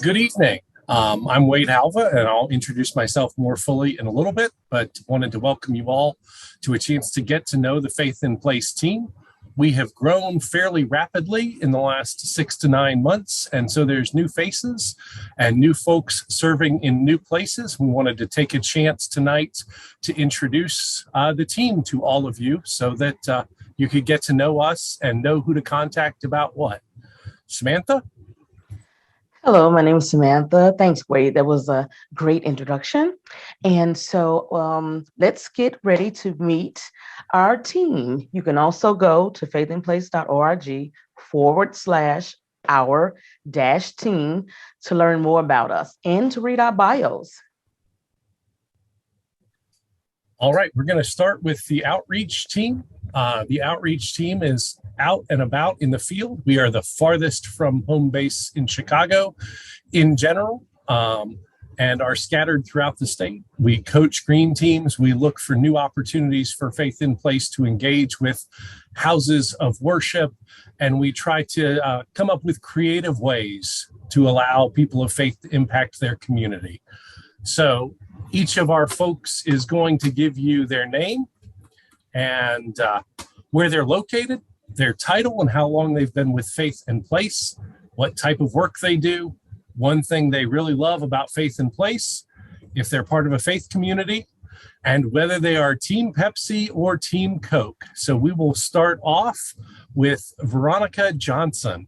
Good evening. I'm Wade Halva, and I'll introduce myself more fully in a little bit, but wanted to welcome you all to a chance to get to know the Faith in Place team. We have grown fairly rapidly in the last 6 to 9 months, and so there's new faces and new folks serving in new places. We wanted to take a chance tonight to introduce the team to all of you so that you could get to know us and know who to contact about what. Samantha? Hello, my name is Samantha. Thanks, Wade. That was a great introduction. And so let's get ready to meet our team. You can also go to faithinplace.org/our-team to learn more about us and to read our bios. All right, we're going to start with the outreach team. The outreach team is out and about in the field. We are the farthest from home base in Chicago in general, and are scattered throughout the state. We coach green teams. We look for new opportunities for Faith in Place to engage with houses of worship, and we try to come up with creative ways to allow people of faith to impact their community. So each of our folks is going to give you their name and where they're located, their title and how long they've been with Faith in Place, what type of work they do, one thing they really love about Faith in Place, if they're part of a faith community, and whether they are Team Pepsi or Team Coke. So we will start off with Veronica Johnson.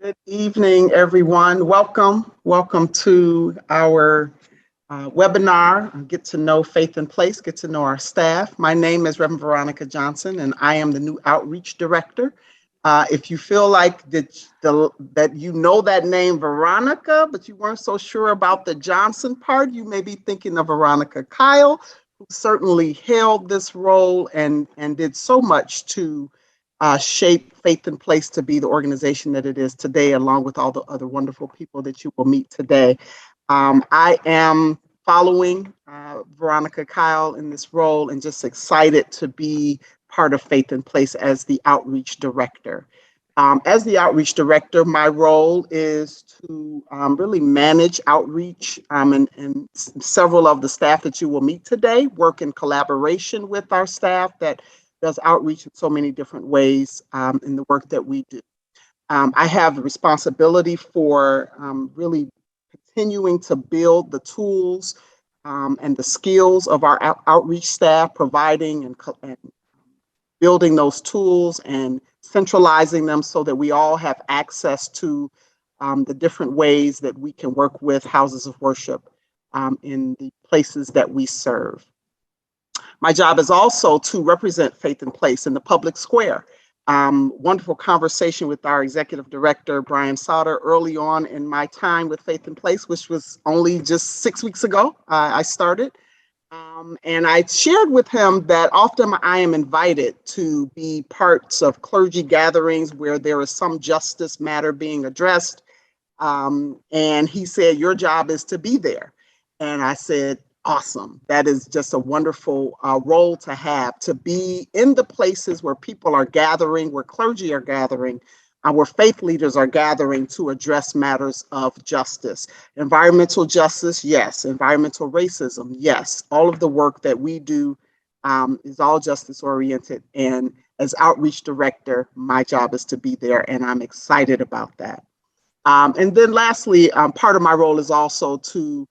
Good evening, everyone. Welcome to our webinar, Get to Know Faith in Place, Get to Know Our Staff. My name is Reverend Veronica Johnson, and I am the new Outreach Director. If you feel like that you know that name Veronica, but you weren't so sure about the Johnson part, you may be thinking of Veronica Kyle, who certainly held this role and did so much to shape Faith in Place to be the organization that it is today, along with all the other wonderful people that you will meet today. I am following Veronica Kyle in this role and just excited to be part of Faith in Place as the Outreach Director. As the Outreach Director, my role is to really manage outreach, and several of the staff that you will meet today work in collaboration with our staff that does outreach in so many different ways in the work that we do. I have the responsibility for really continuing to build the tools and the skills of our outreach staff, providing and building those tools and centralizing them so that we all have access to the different ways that we can work with houses of worship in the places that we serve. My job is also to represent Faith in Place in the public square. Wonderful conversation with our executive director, Brian Sauter, early on in my time with Faith in Place, which was only just 6 weeks ago. I started. And I shared with him that often I am invited to be parts of clergy gatherings where there is some justice matter being addressed. And he said, your job is to be there. And I said, awesome. That is just a wonderful role to have, to be in the places where people are gathering, where clergy are gathering, where faith leaders are gathering to address matters of justice. Environmental justice, yes. Environmental racism, yes. All of the work that we do is all justice oriented. And as Outreach Director, my job is to be there, and I'm excited about that. And then lastly, part of my role is also to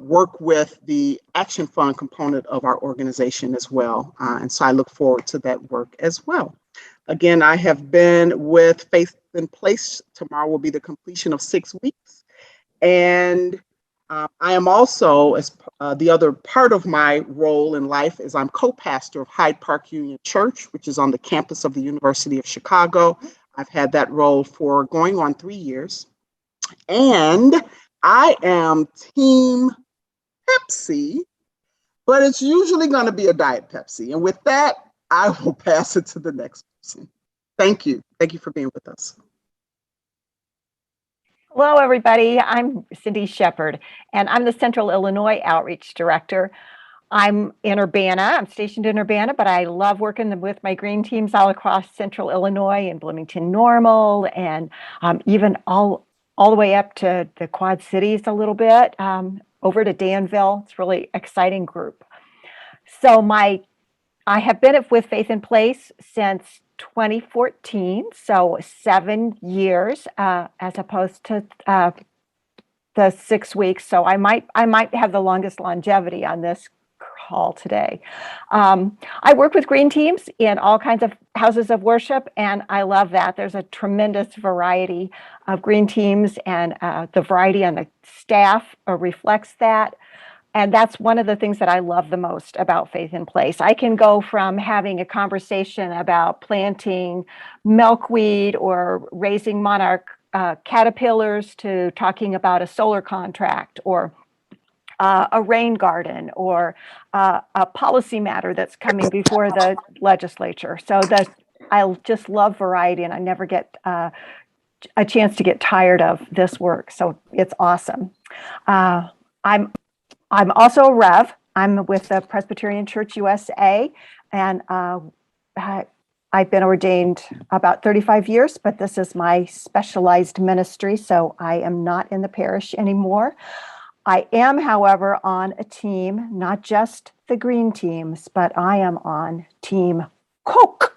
work with the Action Fund component of our organization as well. And so I look forward to that work as well. Again, I have been with Faith in Place. Tomorrow will be the completion of 6 weeks. And I am also, as the other part of my role in life, is I'm co-pastor of Hyde Park Union Church, which is on the campus of the University of Chicago. I've had that role for going on 3 years. And I am Team Pepsi, but it's usually going to be a Diet Pepsi. And with that, I will pass it to the next person. Thank you. Thank you for being with us. Hello, everybody. I'm Cindy Shepard, and I'm the Central Illinois Outreach Director. I'm in Urbana. I'm stationed in Urbana, but I love working with my green teams all across Central Illinois and Bloomington Normal, and even all all the way up to the Quad Cities a little bit, over to Danville. It's a really exciting group. So I have been with Faith in Place since 2014, so 7 years, as opposed to the 6 weeks. So I might have the longest longevity on this call today. I work with green teams in all kinds of houses of worship, and I love that. There's a tremendous variety of green teams, and the variety on the staff reflects that. And that's one of the things that I love the most about Faith in Place. I can go from having a conversation about planting milkweed or raising monarch caterpillars to talking about a solar contract or a rain garden or a policy matter that's coming before the legislature. So I just love variety, and I never get a chance to get tired of this work. So it's awesome. I'm also a Rev. I'm with the Presbyterian Church USA, and I've been ordained about 35 years, but this is my specialized ministry, so I am not in the parish anymore. I am, however, on a team, not just the green teams, but I am on Team Coke.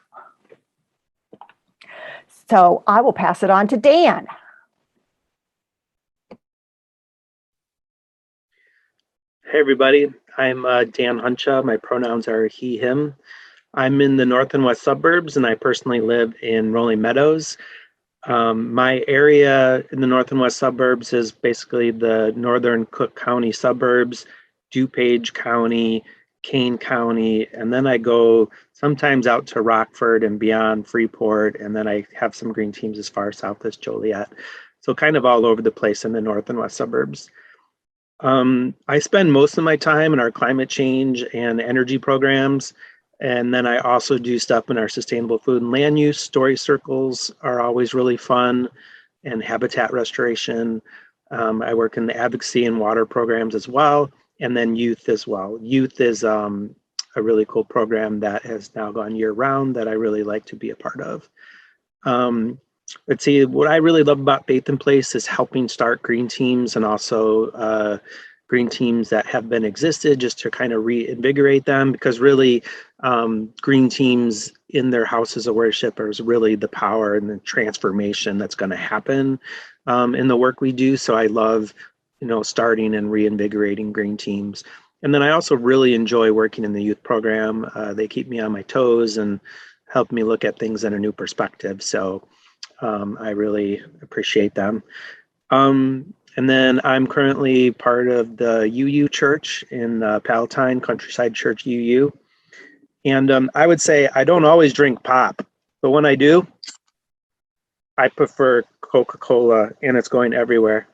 So I will pass it on to Dan. Hey everybody, I'm Dan Huncha. My pronouns are he, him. I'm in the north and west suburbs, and I personally live in Rolling Meadows. My area in the north and west suburbs is basically the northern Cook County suburbs, DuPage County, Kane County, and then I go sometimes out to Rockford and beyond Freeport, and then I have some green teams as far south as Joliet. So kind of all over the place in the north and west suburbs. I spend most of my time in our climate change and energy programs, and then I also do stuff in our sustainable food and land use. Story circles are always really fun, and habitat restoration. I work in the advocacy and water programs as well, and then youth as well. Youth is a really cool program that has now gone year round that I really like to be a part of. Let's see, what I really love about Faith in Place is helping start green teams, and also green teams that have been existed, just to kind of reinvigorate them, because really green teams in their houses of worship is really the power and the transformation that's going to happen in the work we do. So I love, starting and reinvigorating green teams. And then I also really enjoy working in the youth program. They keep me on my toes and help me look at things in a new perspective. So I really appreciate them. And then I'm currently part of the UU Church in Palatine, Countryside Church UU. And I would say I don't always drink pop, but when I do, I prefer Coca-Cola, and it's going everywhere.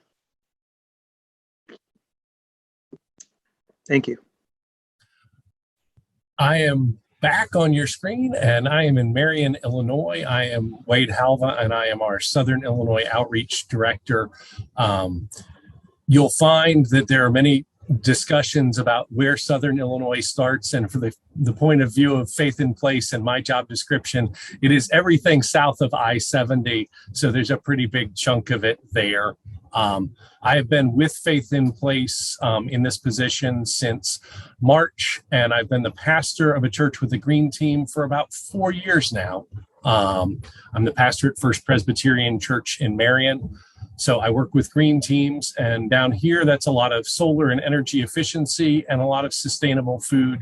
Thank you. I am back on your screen, and I am in Marion, Illinois. I am Wade Halva, and I am our Southern Illinois Outreach Director. You'll find that there are many discussions about where Southern Illinois starts, and for the point of view of Faith in Place and my job description, it is everything south of I-70, so there's a pretty big chunk of it there. I have been with Faith in Place in this position since March, and I've been the pastor of a church with a green team for about 4 years now. I'm the pastor at First Presbyterian Church in Marion. So I work with green teams, and down here, that's a lot of solar and energy efficiency and a lot of sustainable food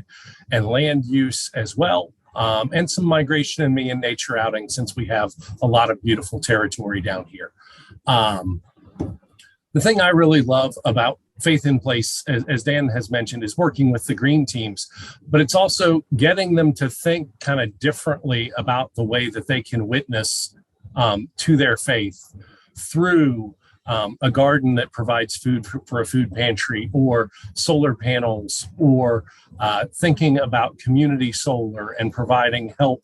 and land use as well. And some migration and me and nature outing, since we have a lot of beautiful territory down here. The thing I really love about Faith in Place, as Dan has mentioned, is working with the green teams, but it's also getting them to think kind of differently about the way that they can witness to their faith through a garden that provides food for a food pantry, or solar panels, or thinking about community solar and providing help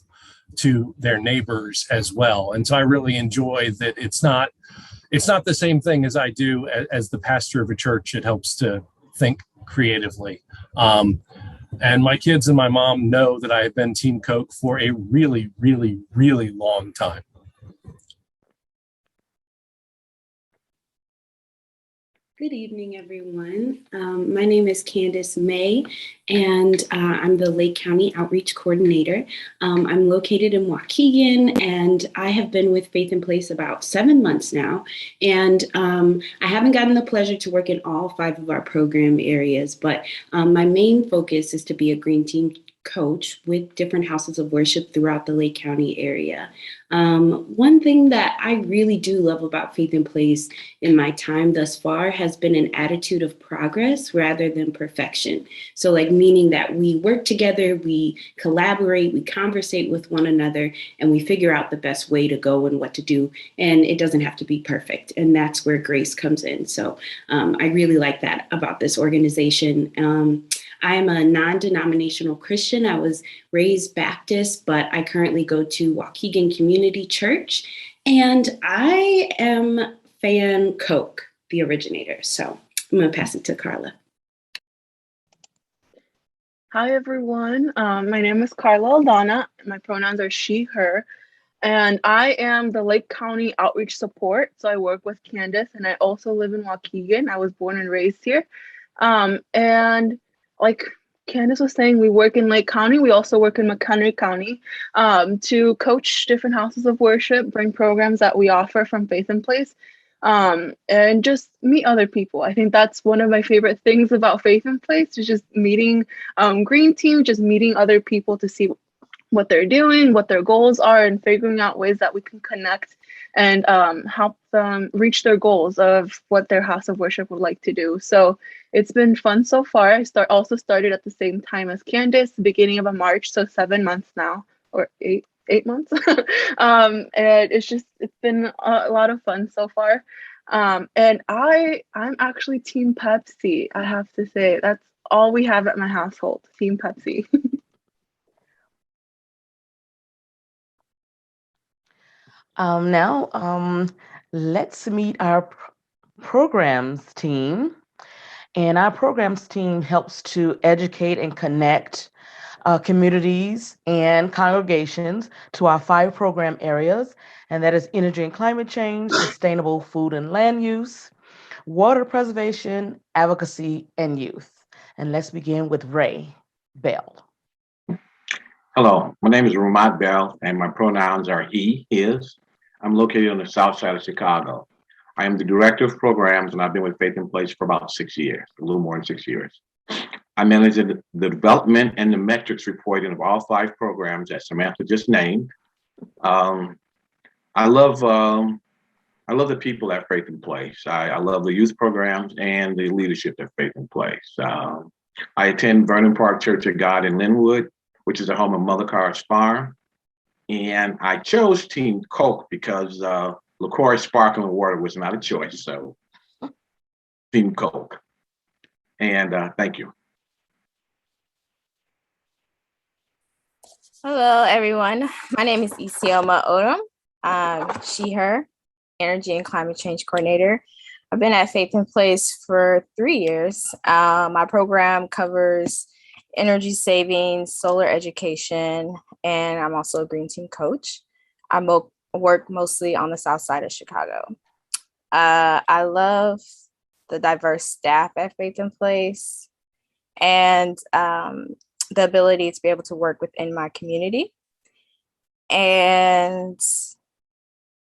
to their neighbors as well. And so I really enjoy that it's not the same thing as I do as the pastor of a church. It helps to think creatively. And my kids and my mom know that I have been Team Coke for a really, really, really long time. Good evening, everyone. My name is Candace May, and I'm the Lake County Outreach Coordinator. I'm located in Waukegan, and I have been with Faith in Place about 7 months now. And I haven't gotten the pleasure to work in all 5 of our program areas, but my main focus is to be a Green Team coach with different houses of worship throughout the Lake County area. One thing that I really do love about Faith in Place in my time thus far has been an attitude of progress rather than perfection. So, like, meaning that we work together, we collaborate, we conversate with one another, and we figure out the best way to go and what to do. And it doesn't have to be perfect. And that's where grace comes in. So, I really like that about this organization. I am a non-denominational Christian. I was raised Baptist, but I currently go to Waukegan Community Church. And I am Fan Coke, the originator. So I'm going to pass it to Carla. Hi, everyone. My name is Carla Aldana. My pronouns are she, her. And I am the Lake County Outreach Support. So I work with Candace, and I also live in Waukegan. I was born and raised here. And like Candace was saying, we work in Lake County. We also work in McHenry County to coach different houses of worship, bring programs that we offer from Faith in Place, and just meet other people. I think that's one of my favorite things about Faith in Place, is just meeting Green Team, just meeting other people to see what they're doing, what their goals are, and figuring out ways that we can connect and help them reach their goals of what their house of worship would like to do. So it's been fun so far. I also started at the same time as Candace, the beginning of March, so 7 months now, or eight months. And it's been a lot of fun so far. And I'm actually Team Pepsi. I have to say, that's all we have at my household, Team Pepsi. Now, let's meet our programs team. And our programs team helps to educate and connect communities and congregations to our 5 program areas, and that is energy and climate change, sustainable food and land use, water preservation, advocacy, and youth. And let's begin with Ray Bell. Hello, my name is Ramat Bell, and my pronouns are he, his. I'm located on the south side of Chicago. I am the director of programs, and I've been with Faith in Place for about 6 years, a little more than 6 years. I manage the development and the metrics reporting of all 5 programs that Samantha just named. I love the people at Faith in Place. I love the youth programs and the leadership at Faith in Place. I attend Vernon Park Church of God in Linwood, which is the home of Mother Carr's Farm. And I chose Team Coke because LaCroix sparkling water was not a choice. So Team Coke. And thank you. Hello, everyone. My name is Isioma Odom. She, her, Energy and Climate Change Coordinator. I've been at Faith in Place for 3 years. My program covers energy savings, solar education, and I'm also a Green Team coach. I work mostly on the south side of Chicago. I love the diverse staff at Faith in Place and the ability to be able to work within my community. And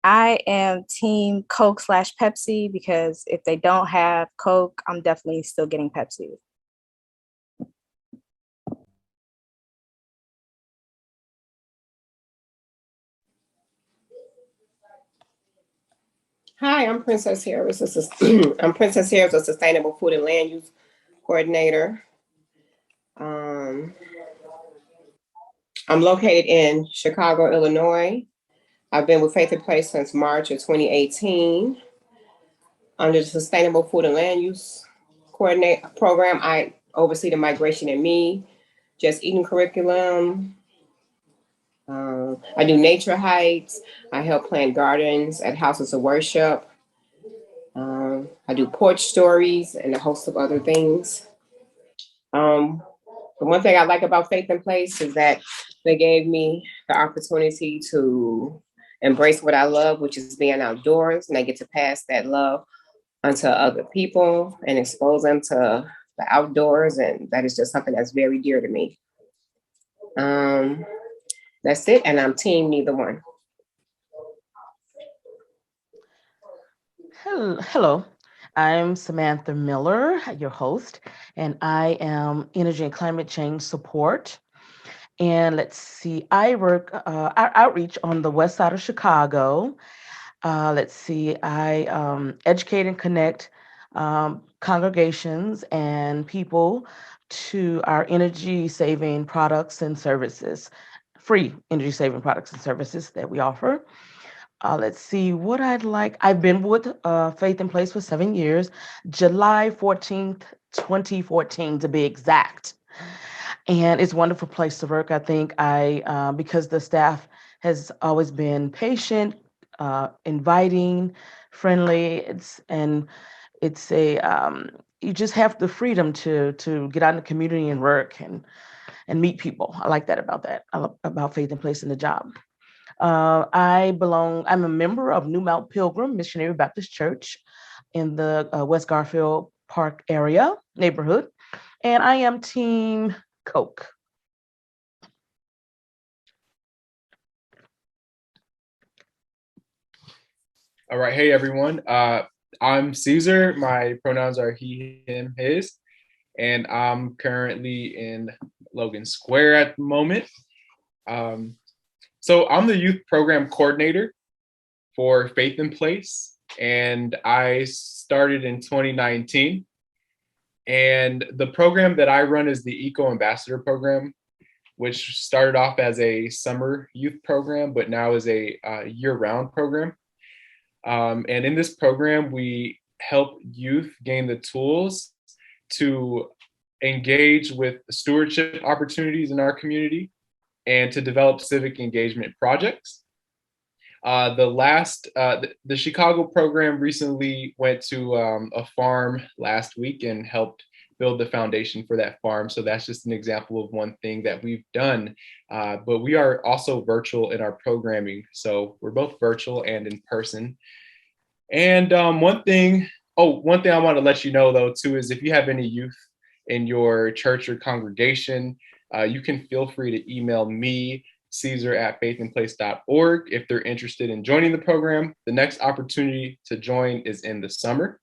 I am Team Coke / Pepsi, because if they don't have Coke, I'm definitely still getting Pepsi. Hi, I'm Princess Harris. I'm Princess Harris, a Sustainable Food and Land Use Coordinator. I'm located in Chicago, Illinois. I've been with Faith in Place since March of 2018. Under the Sustainable Food and Land Use Coordinate program, I oversee the migration and me, just eating curriculum. I do nature hikes. I help plant gardens at houses of worship. I do porch stories and a host of other things. The one thing I like about Faith in Place is that they gave me the opportunity to embrace what I love, which is being outdoors, and I get to pass that love onto other people and expose them to the outdoors. And that is just something that's very dear to me. That's it. And I'm team neither one. Hello, I'm Samantha Miller, your host, and I am Energy and Climate Change Support. And let's see, I work our outreach on the west side of Chicago. I educate and connect congregations and people to our energy saving products and services, free energy saving products and services that we offer. Let's see what I'd like. I've been with Faith in Place for 7 years, July 14th, 2014 to be exact. And it's a wonderful place to work. I think because the staff has always been patient, inviting, friendly. You just have the freedom to get out in the community and work and meet people. I like that. About Faith in Place in the job. I'm a member of New Mount Pilgrim Missionary Baptist Church in the West Garfield Park area neighborhood, and I am Team Coke. All right, hey everyone. I'm Caesar. My pronouns are he, him, his, and I'm currently in Logan Square at the moment. So I'm the youth program coordinator for Faith in Place, and I started in 2019. And the program that I run is the Eco Ambassador program, which started off as a summer youth program, but now is a year-round program. And in this program, we help youth gain the tools to engage with stewardship opportunities in our community and to develop civic engagement projects. The Chicago program recently went to a farm last week and helped build the foundation for that farm. So that's just an example of one thing that we've done. But we are also virtual in our programming. So we're both virtual and in person. And one thing I want to let you know though too is if you have any youth in your church or congregation, you can feel free to email me, Caesar@faithinplace.org, if they're interested in joining the program. The next opportunity to join is in the summer.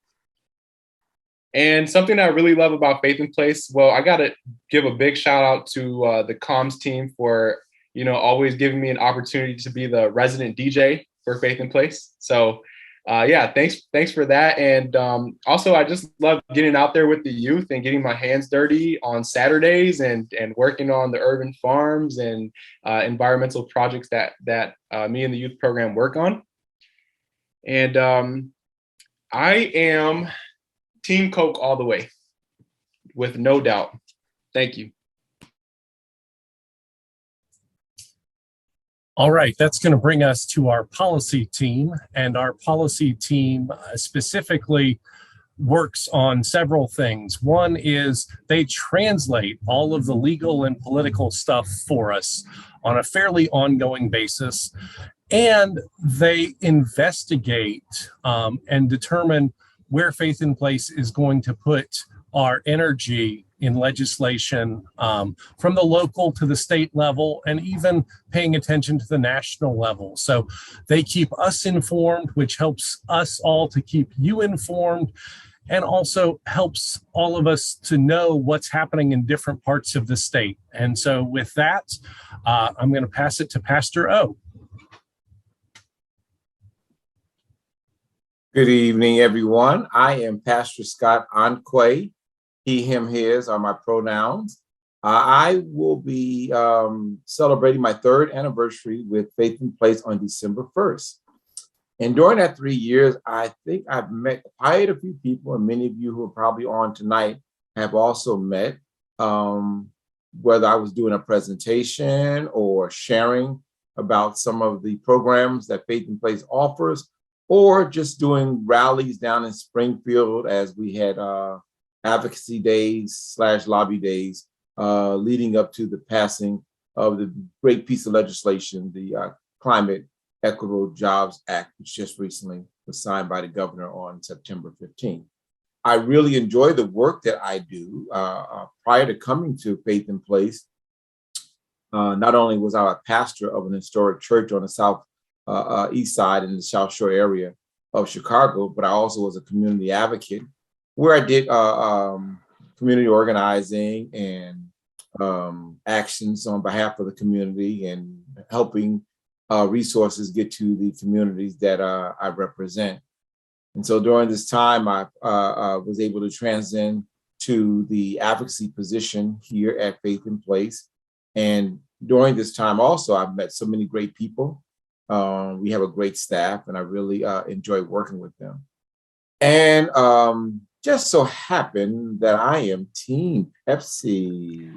And something I really love about Faith in Place, well, I got to give a big shout out to the comms team for, always giving me an opportunity to be the resident DJ for Faith in Place. So thanks for that. And also, I just love getting out there with the youth and getting my hands dirty on Saturdays and working on the urban farms and environmental projects that me and the youth program work on. And I am Team Coke all the way, with no doubt. Thank you. All right, that's going to bring us to our policy team, and our policy team specifically works on several things. One is they translate all of the legal and political stuff for us on a fairly ongoing basis, and they investigate and determine where Faith in Place is going to put our energy in legislation from the local to the state level, and even paying attention to the national level. So they keep us informed, which helps us all to keep you informed, and also helps all of us to know what's happening in different parts of the state. And so with that, I'm going to pass it to Pastor O. Good evening, everyone. I am Pastor Scott Anquay. He, him, his are my pronouns. I will be celebrating my 3rd anniversary with Faith in Place on December 1st. And during that 3 years, I think I've met quite a few people, and many of you who are probably on tonight have also met, whether I was doing a presentation or sharing about some of the programs that Faith in Place offers, or just doing rallies down in Springfield as we had advocacy days / lobby days leading up to the passing of the great piece of legislation, the Climate Equitable Jobs Act, which just recently was signed by the governor on September 15th. I really enjoy the work that I do. Prior to coming to Faith in Place, not only was I a pastor of an historic church on the south east side in the South Shore area of Chicago, but I also was a community advocate where I did community organizing and actions on behalf of the community and helping resources get to the communities that I represent. And so during this time, I was able to transcend to the advocacy position here at Faith in Place. And during this time also, I've met so many great people. We have a great staff, and I really enjoy working with them. And just so happened that I am Team Pepsi.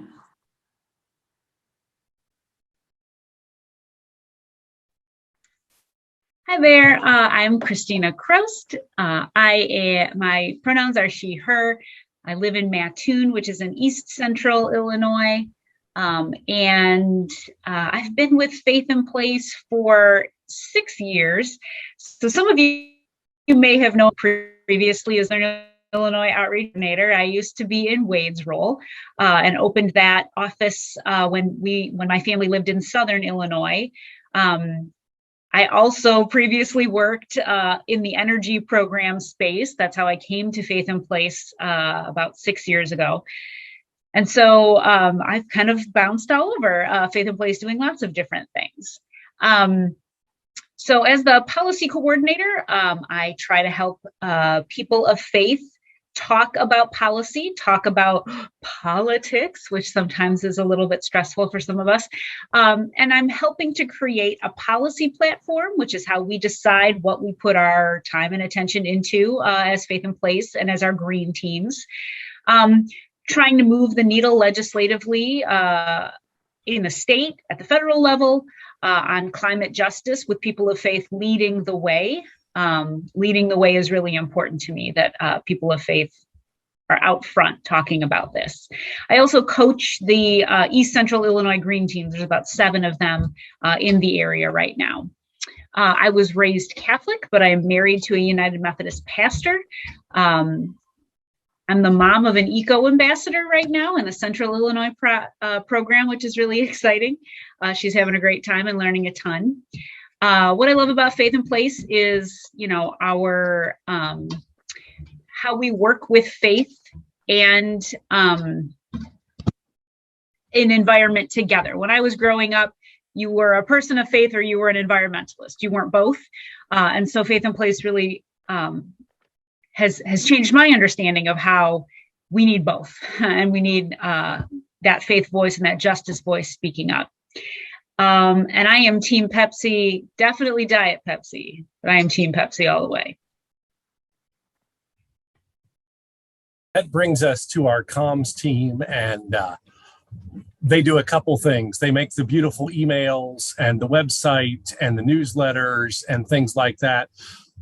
Hi there, I'm Christina Krost. My pronouns are she, her. I live in Mattoon, which is in East Central Illinois. And I've been with Faith in Place for 6 years. So some of you may have known previously as their Illinois Outreach Coordinator. I used to be in Wade's role and opened that office when my family lived in Southern Illinois. I also previously worked in the energy program space. That's how I came to Faith in Place about 6 years ago. And so I've kind of bounced all over Faith in Place doing lots of different things. So as the policy coordinator, I try to help people of faith talk about policy, talk about politics, which sometimes is a little bit stressful for some of us. And I'm helping to create a policy platform, which is how we decide what we put our time and attention into as Faith in Place and as our green teams. Trying to move the needle legislatively in the state, at the federal level, on climate justice with people of faith leading the way. Leading the way is really important to me, that people of faith are out front talking about this. I also coach the East Central Illinois Green Teams. There's about 7 of them in the area right now. I was raised Catholic, but I'm married to a United Methodist pastor. I'm the mom of an eco ambassador right now in the Central Illinois program, which is really exciting. She's having a great time and learning a ton. What I love about Faith in Place is, our how we work with faith and an environment together. When I was growing up, you were a person of faith or you were an environmentalist. You weren't both. And so Faith in Place really has changed my understanding of how we need both. And we need that faith voice and that justice voice speaking up. And I am Team Pepsi, definitely Diet Pepsi, but I am Team Pepsi all the way. That brings us to our comms team, and they do a couple things. They make the beautiful emails and the website and the newsletters and things like that.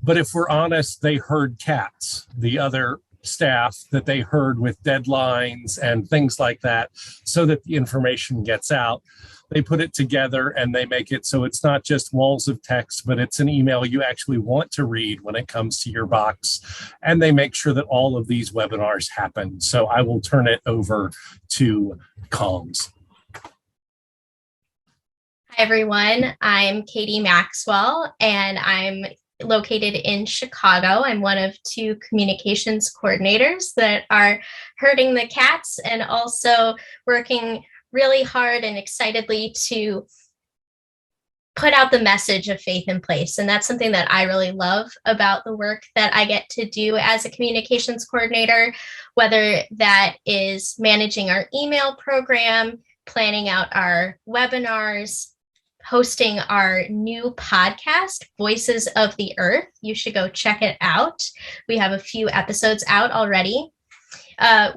But if we're honest, they herd cats, the other staff that they herd with deadlines and things like that, so that the information gets out. They put it together and they make it so it's not just walls of text, but it's an email you actually want to read when it comes to your box. And they make sure that all of these webinars happen. So I will turn it over to comms. Hi, everyone. I'm Katie Maxwell, and I'm located in Chicago. I'm one of 2 communications coordinators that are herding the cats and also working really hard and excitedly to put out the message of Faith in Place. And that's something that I really love about the work that I get to do as a communications coordinator, whether that is managing our email program, planning out our webinars, hosting our new podcast, Voices of the Earth. You should go check it out. We have a few episodes out already.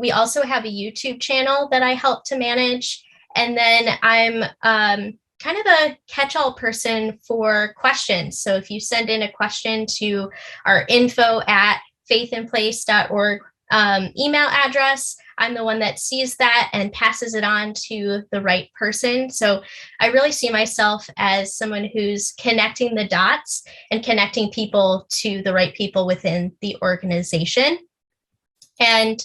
We also have a YouTube channel that I help to manage. And then I'm kind of the catch-all person for questions. So if you send in a question to our info@faithinplace.org email address, I'm the one that sees that and passes it on to the right person. So I really see myself as someone who's connecting the dots and connecting people to the right people within the organization. And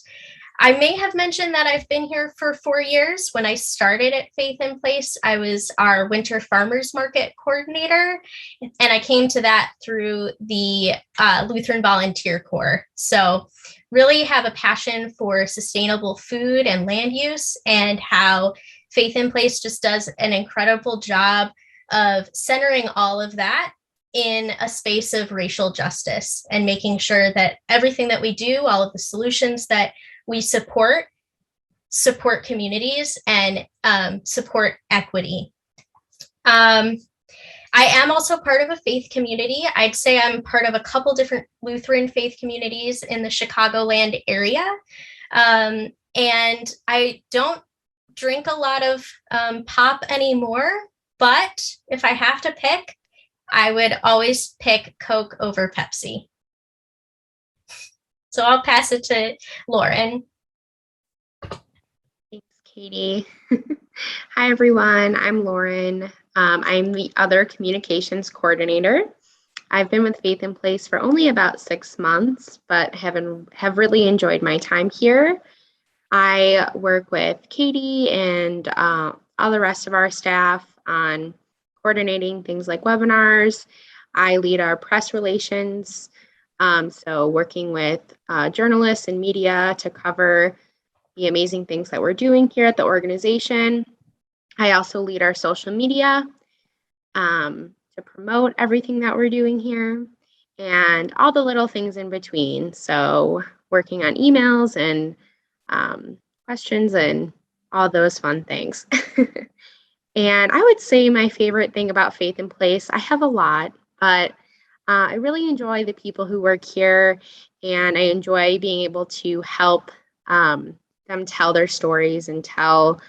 I may have mentioned that I've been here for 4 years. When I started at Faith in Place, I was our winter farmers market coordinator, and I came to that through the Lutheran Volunteer Corps. So really have a passion for sustainable food and land use, and how Faith in Place just does an incredible job of centering all of that in a space of racial justice and making sure that everything that we do, all of the solutions that we support communities and support equity. I am also part of a faith community. I'd say I'm part of a couple different Lutheran faith communities in the Chicagoland area. And I don't drink a lot of pop anymore, but if I have to pick, I would always pick Coke over Pepsi. So I'll pass it to Lauren. Thanks, Katie. Hi, everyone. I'm Lauren. I'm the other communications coordinator. I've been with Faith in Place for only about 6 months, but have really enjoyed my time here. I work with Katie and all the rest of our staff on coordinating things like webinars. I lead our press relations. So working with journalists and media to cover the amazing things that we're doing here at the organization. I also lead our social media to promote everything that we're doing here and all the little things in between. So working on emails and questions and all those fun things. And I would say my favorite thing about Faith in Place, I have a lot, but I really enjoy the people who work here, and I enjoy being able to help them tell their stories and tell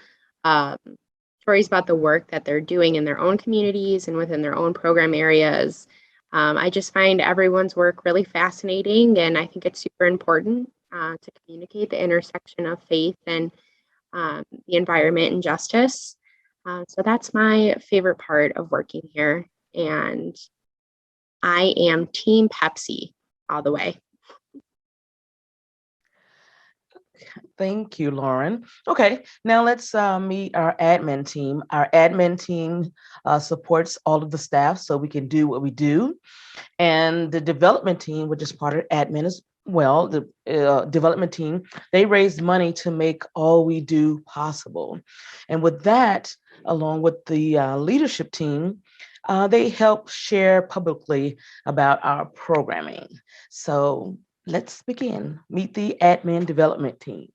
stories about the work that they're doing in their own communities and within their own program areas. I just find everyone's work really fascinating, and I think it's super important to communicate the intersection of faith and the environment and justice. So that's my favorite part of working here, and I am Team Pepsi all the way. Thank you, Lauren. Okay, now let's meet our admin team. Our admin team supports all of the staff so we can do what we do. And the development team, which is part of admin as well, the development team, they raise money to make all we do possible. And with that, along with the leadership team, they help share publicly about our programming. So let's begin. Meet the admin development team.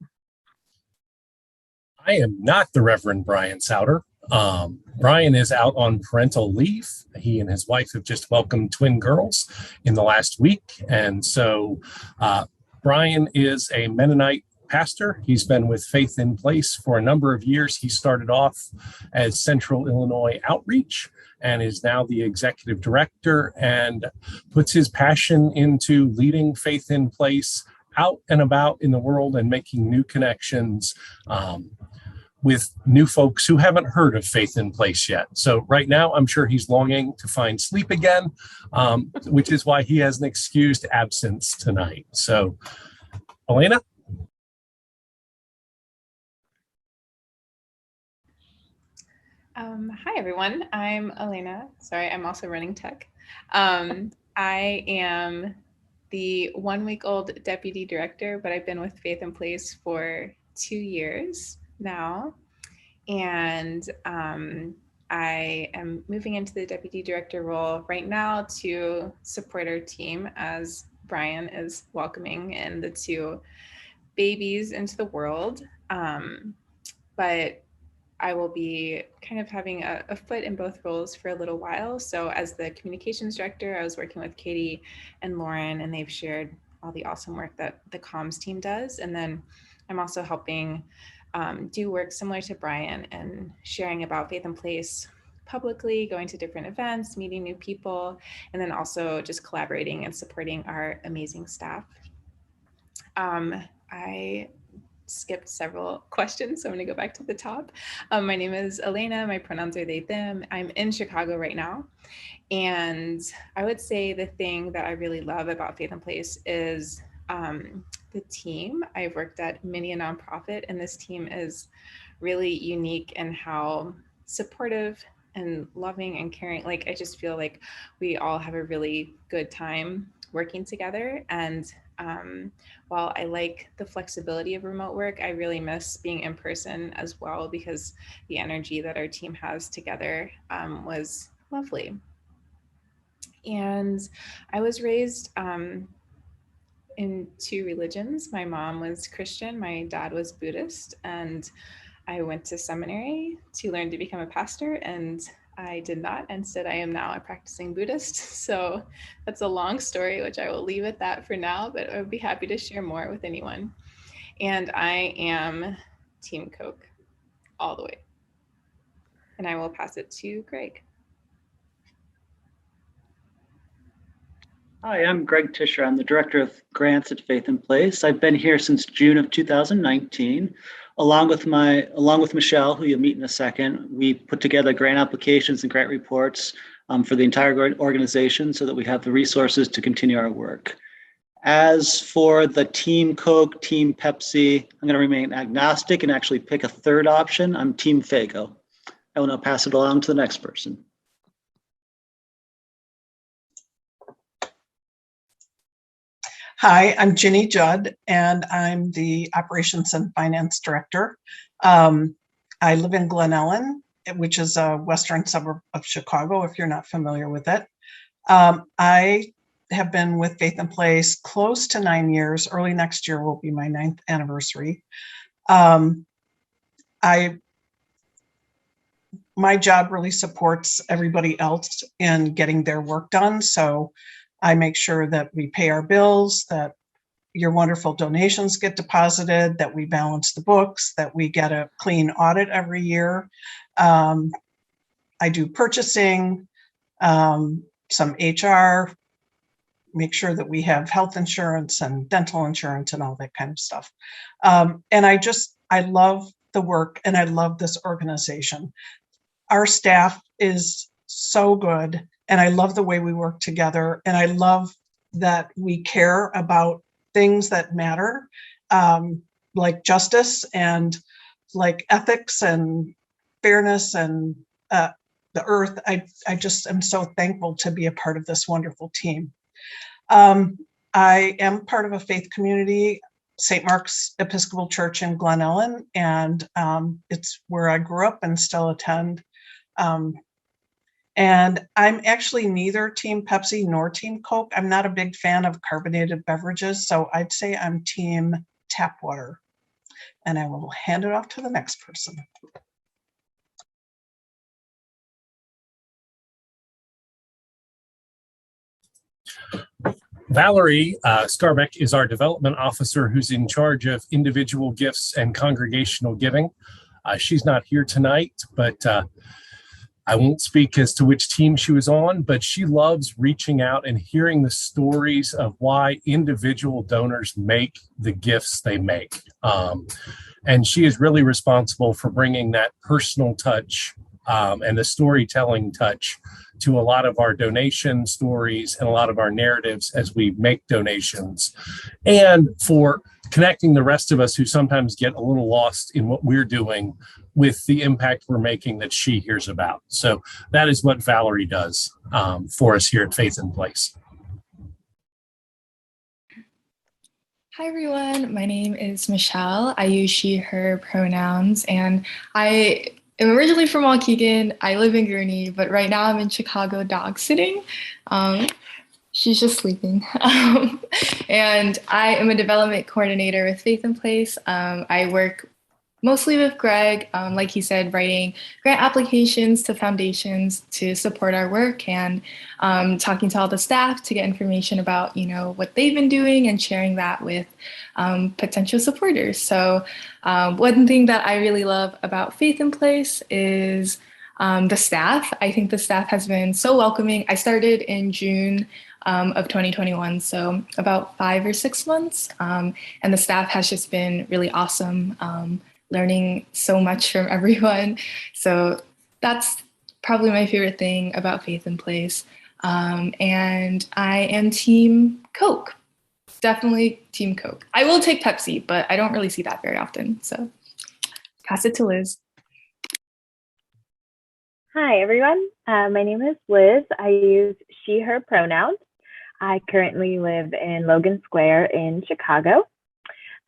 I am not the Reverend Brian Souter. Brian is out on parental leave. He and his wife have just welcomed twin girls in the last week. And so Brian is a Mennonite pastor. He's been with Faith in Place for a number of years. He started off as Central Illinois Outreach and is now the executive director and puts his passion into leading Faith in Place out and about in the world and making new connections with new folks who haven't heard of Faith in Place yet. So right now, I'm sure he's longing to find sleep again, which is why he has an excused absence tonight. So, Elena? Hi, everyone. I'm Elena. Sorry, I'm also running tech. I am the 1-week-old deputy director, but I've been with Faith in Place for 2 years now. And I am moving into the deputy director role right now to support our team as Brian is welcoming in the 2 babies into the world. But I will be kind of having a foot in both roles for a little while. So as the communications director, I was working with Katie and Lauren, and they've shared all the awesome work that the comms team does. And then I'm also helping do work similar to Brian and sharing about Faith in Place publicly, going to different events, meeting new people, and then also just collaborating and supporting our amazing staff. I skipped several questions, so I'm going to go back to the top. My name is Elena. My pronouns are they, them. I'm in Chicago right now. And I would say the thing that I really love about Faith in Place is the team. I've worked at many a nonprofit, and this team is really unique in how supportive and loving and caring. Like, I just feel like we all have a really good time working together. And while I like the flexibility of remote work, I really miss being in person as well, because the energy that our team has together was lovely. And I was raised in two religions. My mom was Christian, my dad was Buddhist, and I went to seminary to learn to become a pastor, and I did not. Instead, I am now a practicing Buddhist. So that's a long story, which I will leave at that for now, but I would be happy to share more with anyone. And I am Team Coke all the way. And I will pass it to Greg. Hi, I'm Greg Tischer. I'm the Director of Grants at Faith in Place. I've been here since June of 2019. Along with Michelle, who you'll meet in a second, we put together grant applications and grant reports for the entire organization so that we have the resources to continue our work. As for the Team Coke, Team Pepsi, I'm going to remain agnostic and actually pick a third option. I'm Team Faygo. I will now pass it along to the next person. Hi, I'm Ginny Judd, and I'm the Operations and Finance Director. I live in Glen Ellen, which is a western suburb of Chicago, if you're not familiar with it. I have been with Faith in Place close to 9 years. Early next year will be my 9th anniversary. My job really supports everybody else in getting their work done. So I make sure that we pay our bills, that your wonderful donations get deposited, that we balance the books, that we get a clean audit every year. I do purchasing, some HR, make sure that we have health insurance and dental insurance and all that kind of stuff. And I love the work, and I love this organization. Our staff is so good. And I love the way we work together. And I love that we care about things that matter, like justice and like ethics and fairness and the earth. I just am so thankful to be a part of this wonderful team. I am part of a faith community, St. Mark's Episcopal Church in Glen Ellen, and it's where I grew up and still attend. And I'm actually neither Team Pepsi nor Team Coke. I'm not a big fan of carbonated beverages, so I'd say I'm Team Tap Water. And I will hand it off to the next person. Valerie Skarbek is our development officer who's in charge of individual gifts and congregational giving. She's not here tonight, but I won't speak as to which team she was on, but she loves reaching out and hearing the stories of why individual donors make the gifts they make. And she is really responsible for bringing that personal touch and the storytelling touch to a lot of our donation stories and a lot of our narratives as we make donations, and for connecting the rest of us who sometimes get a little lost in what we're doing with the impact we're making that she hears about. So that is what Valerie does for us here at Faith in Place. Hi everyone, my name is Michelle. I use she, her pronouns, and I am originally from Waukegan. I live in Gurnee, but right now I'm in Chicago dog sitting. She's just sleeping. And I am a development coordinator with Faith in Place. I work mostly with Greg, like he said, writing grant applications to foundations to support our work, and talking to all the staff to get information about, what they've been doing and sharing that with potential supporters. So one thing that I really love about Faith in Place is the staff. I think the staff has been so welcoming. I started in June of 2021. So about 5 or 6 months. And the staff has just been really awesome, learning so much from everyone. So that's probably my favorite thing about Faith in Place. And I am Team Coke. Definitely Team Coke. I will take Pepsi, but I don't really see that very often. So pass it to Liz. Hi, everyone. My name is Liz. I use she, her pronouns. I currently live in Logan Square in Chicago.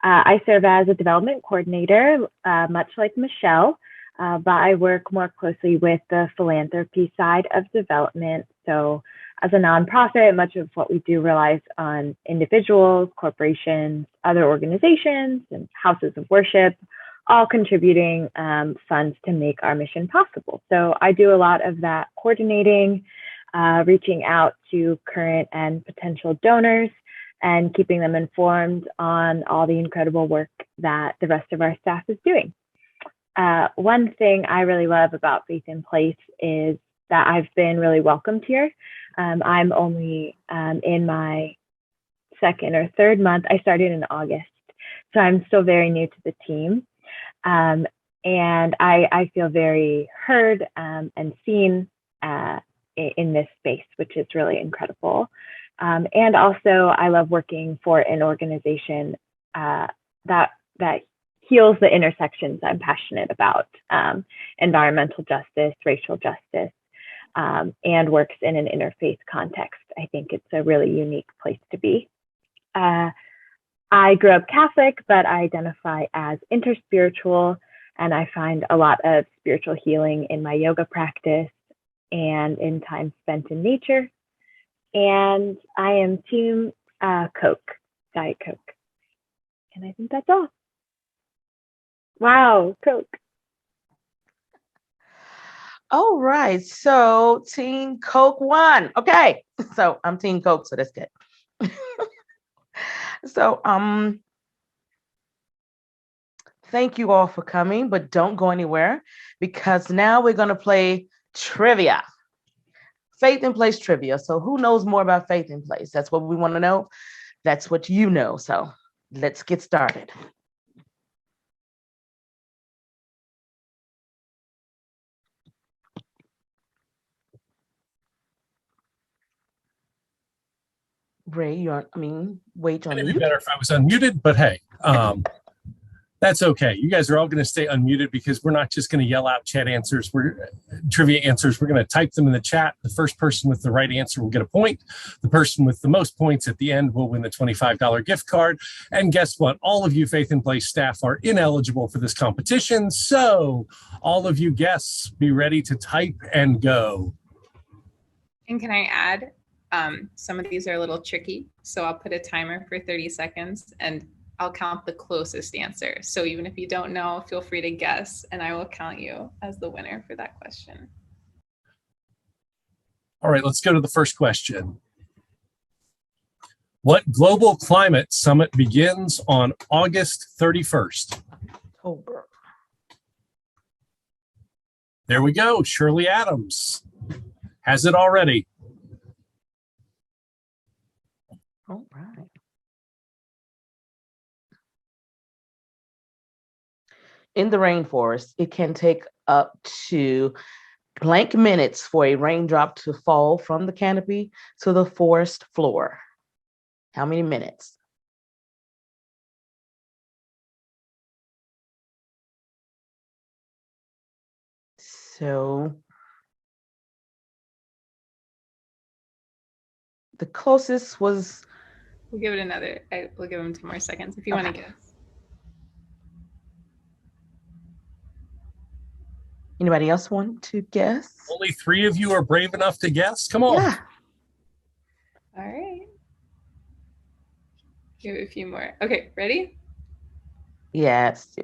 I serve as a development coordinator, much like Michelle, but I work more closely with the philanthropy side of development. So as a nonprofit, much of what we do relies on individuals, corporations, other organizations, and houses of worship, all contributing funds to make our mission possible. So I do a lot of that coordinating, reaching out to current and potential donors, and keeping them informed on all the incredible work that the rest of our staff is doing. One thing I really love about Faith in Place is that I've been really welcomed here. I'm only in my second or third month. I started in August, so I'm still very new to the team. And I feel very heard and seen in this space, which is really incredible. And also, I love working for an organization that heals the intersections I'm passionate about, environmental justice, racial justice, and works in an interfaith context. I think it's a really unique place to be. I grew up Catholic, but I identify as interspiritual, and I find a lot of spiritual healing in my yoga practice and in time spent in nature. And I am Team Coke, Diet Coke. And I think that's all. Wow, Coke. All right, so Team Coke won. Okay, so I'm Team Coke, so that's good. So thank you all for coming, but don't go anywhere because now we're gonna play trivia. Faith in Place trivia. So who knows more about Faith in Place? That's what we want to know. That's what you know. So let's get started. Ray, wait on It'd mute. be better if I was unmuted, but hey, that's okay. You guys are all going to stay unmuted because we're not just going to yell out chat answers. Trivia answers. We're going to type them in the chat. The first person with the right answer will get a point. The person with the most points at the end will win the $25 gift card. And guess what? All of you Faith in Place staff are ineligible for this competition. So all of you guests, be ready to type and go. And can I add, some of these are a little tricky. So I'll put a timer for 30 seconds and I'll count the closest answer. So even if you don't know, feel free to guess and I will count you as the winner for that question. All right, let's go to the first question. What global climate summit begins on August 31st? October. There we go. Shirley Adams has it already. All right. In the rainforest, it can take up to blank minutes for a raindrop to fall from the canopy to the forest floor. How many minutes? So the closest was. We'll give it we'll give them 2 more seconds if you want to guess. Anybody else want to guess? Only 3 of you are brave enough to guess. Come on. Yeah. All right. Give it a few more. Okay, ready? Yes.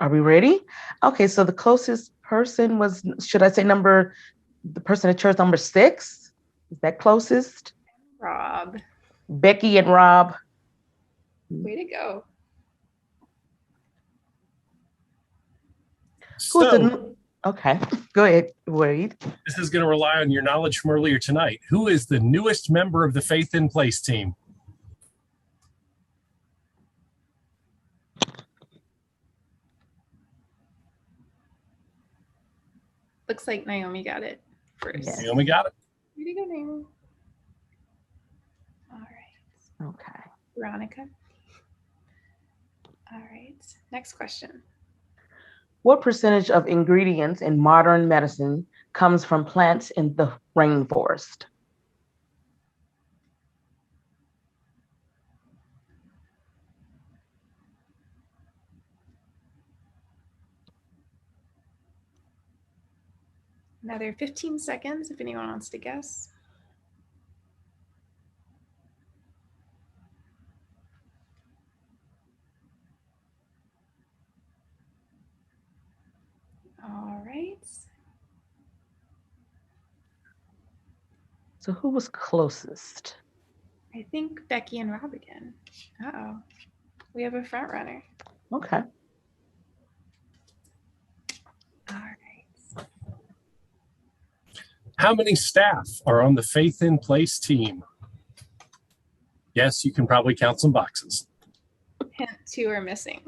Are we ready? Okay, so the closest person was, should I say the person that chose number 6? Is that closest? Rob. Becky and Rob. Way to go. Who's the Okay, go ahead, Wade. This is going to rely on your knowledge from earlier tonight. Who is the newest member of the Faith in Place team? Looks like Naomi got it first. Yes. Naomi got it. Way to go, Naomi. All right. Okay. Veronica. All right. Next question. What percentage of ingredients in modern medicine comes from plants in the rainforest? Another 15 seconds if anyone wants to guess. All right. So who was closest? I think Becky and Rob again. Uh-oh. We have a front runner. Okay. All right. How many staff are on the Faith in Place team? Yes, you can probably count some boxes. Hint, 2 are missing.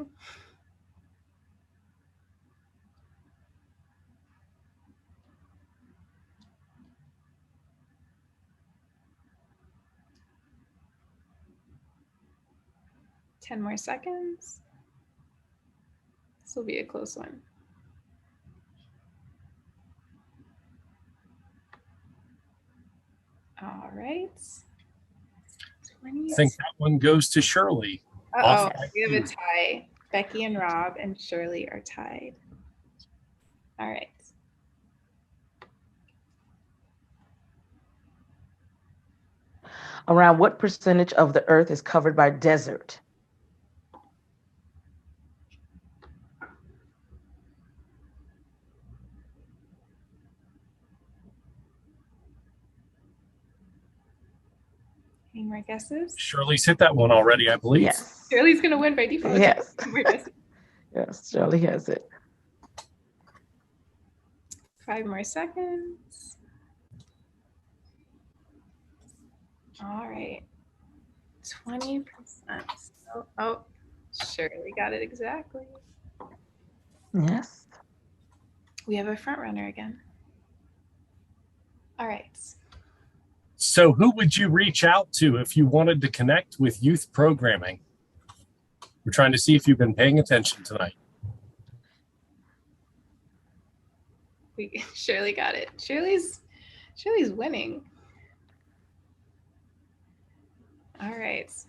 Ten more seconds. This will be a close one. All right. 20. I think that one goes to Shirley. Uh-oh, we have a tie. Becky and Rob and Shirley are tied. All right. Around what percentage of the earth is covered by desert? Any more guesses? Shirley's hit that one already, I believe. Yes. Shirley's going to win by default. Yes. Any more guesses? Yes, Shirley has it. 5 more seconds. All right. 20%. Oh, Shirley got it exactly. Yes. We have a front runner again. All right. So who would you reach out to if you wanted to connect with youth programming? We're trying to see if you've been paying attention tonight. Shirley got it. Shirley's winning. All right. Let's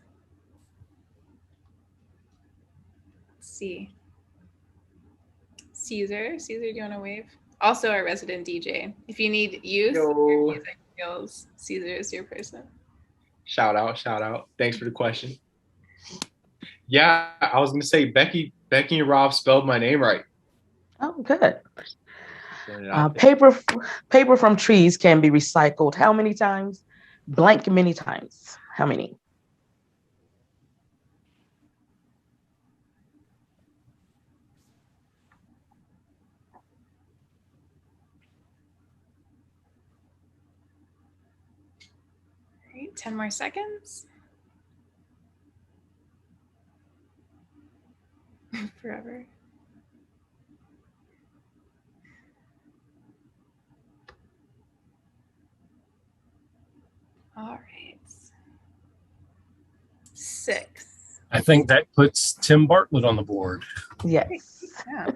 see. Caesar, do you want to wave? Also our resident DJ. If you need youth or music skills, Caesar is your person. Shout out. Thanks for the question. Yeah, I was gonna say Becky and Rob spelled my name right. Oh, good. Paper from trees can be recycled how many times? Blank many times. How many? All right, 10 more seconds. Forever. All right. 6. I think that puts Tim Bartlett on the board. Yes. Yeah.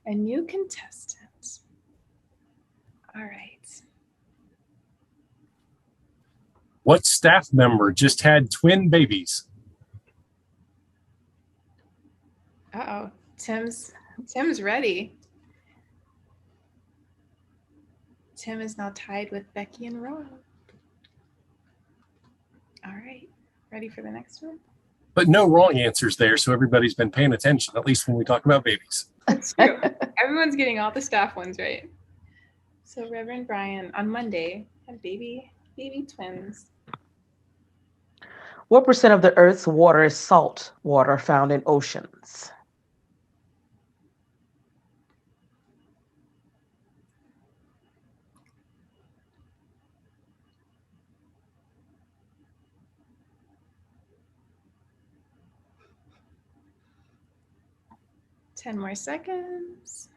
A new contestant. All right. What staff member just had twin babies? Uh-oh. Tim's ready. Tim is now tied with Becky and Rob. All right. Ready for the next one? But no wrong answers there, so everybody's been paying attention, at least when we talk about babies. That's true. Everyone's getting all the staff ones right. So Reverend Brian on Monday had baby twins. What percent of the earth's water is salt water found in oceans? 10 more seconds.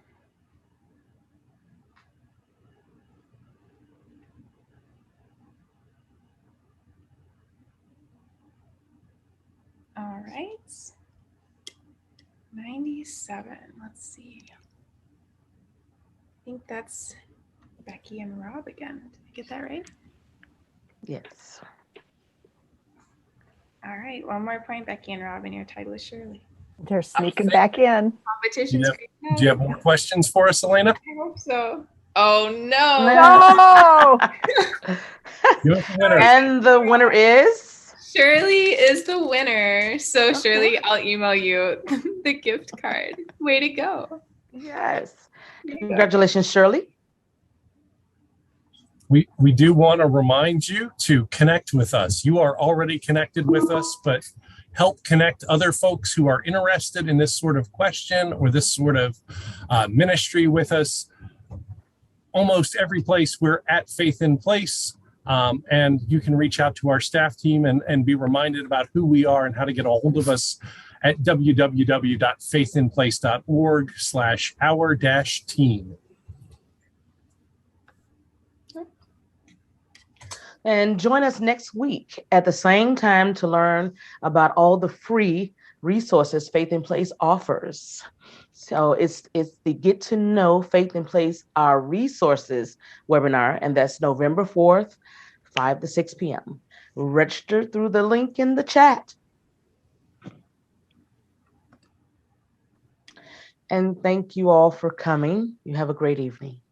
All right. 97. Let's see. I think that's Becky and Rob again. Did I get that right? Yes. All right. One more point, Becky and Rob, and your title is Shirley. They're sneaking back in. Competition's great. Do you have more questions for us, Elena? I hope so. Oh no. No. You're the winner. And the winner is? Shirley is the winner. So Shirley, I'll email you the gift card. Way to go. Yes. Congratulations, Shirley. We do want to remind you to connect with us. You are already connected with us, but help connect other folks who are interested in this sort of question or this sort of ministry with us. Almost every place we're at Faith in Place. And you can reach out to our staff team and be reminded about who we are and how to get a hold of us at www.faithinplace.org/our-team. And join us next week at the same time to learn about all the free resources Faith in Place offers. So it's the Get to Know Faith in Place, Our Resources webinar, and that's November 4th, 5 to 6 p.m. Register through the link in the chat. And thank you all for coming. You have a great evening.